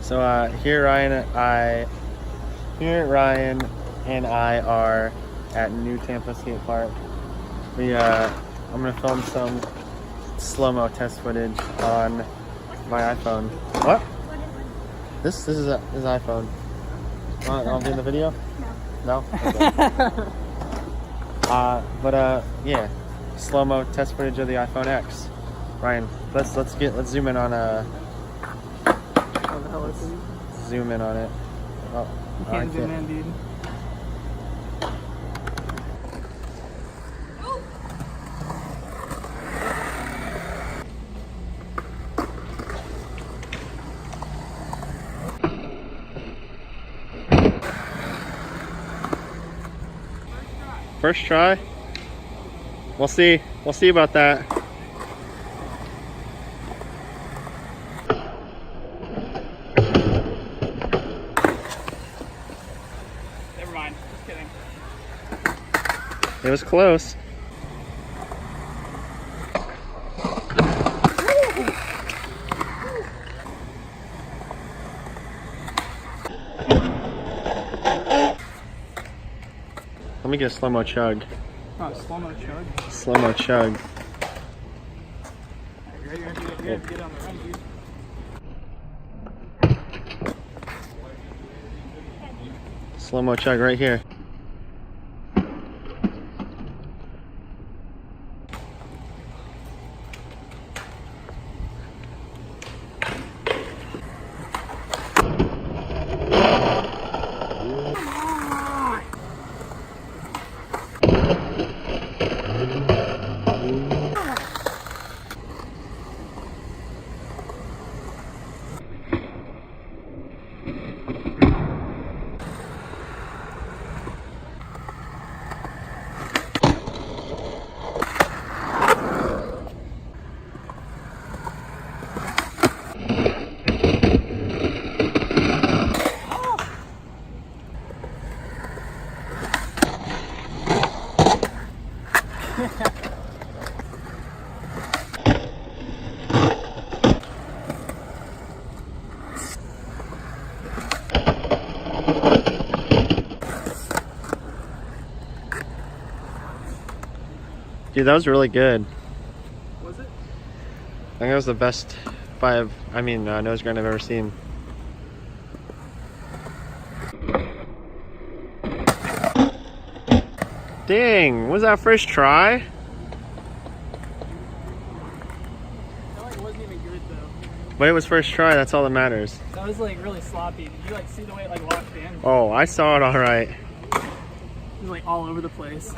So here Ryan and I are at New Tampa Skatepark. I'm gonna film some slow-mo test footage on my iPhone. What? This is his iPhone. I'll be in the video? No. No? Okay. Yeah, slow-mo test footage of the iPhone X. Ryan, let's zoom in on zoom in on it. Oh, you can't zoom in, dude. First try? We'll see. We'll see about that. Never mind. Just kidding. It was close. Let me get a slow-mo chug. Oh, slow-mo chug? Slow-mo chug. You ready? You have to get on the run, dude. Slow-mo chug right here. Dude, that was really good. Was it? I think that was the best nose grind I've ever seen. Dang, was that first try? I feel like it wasn't even good though. But it was first try, that's all that matters. That was like really sloppy. Did you like see the way it like locked in? Oh, I saw it all right. It was like all over the place.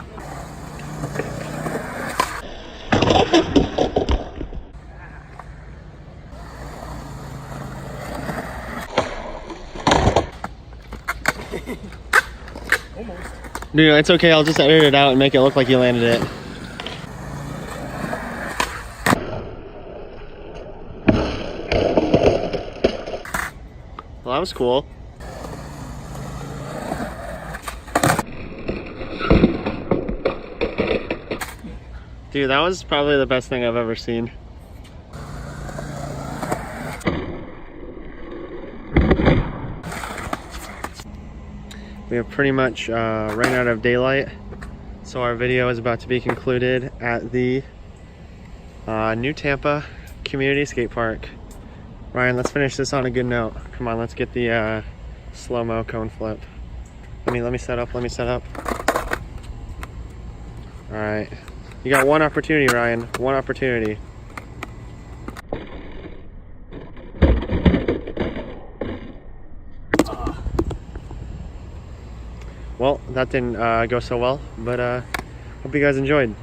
Almost. Dude, it's okay, I'll just edit it out and make it look like you landed it. Well, that was cool. Dude, that was probably the best thing I've ever seen. We have pretty much ran out of daylight, so our video is about to be concluded at the New Tampa Community Skatepark. Ryan, let's finish this on a good note. Come on, let's get the slow-mo cone flip. Let me set up. All right, you got one opportunity, Ryan. One opportunity. Well, that didn't go so well, but hope you guys enjoyed.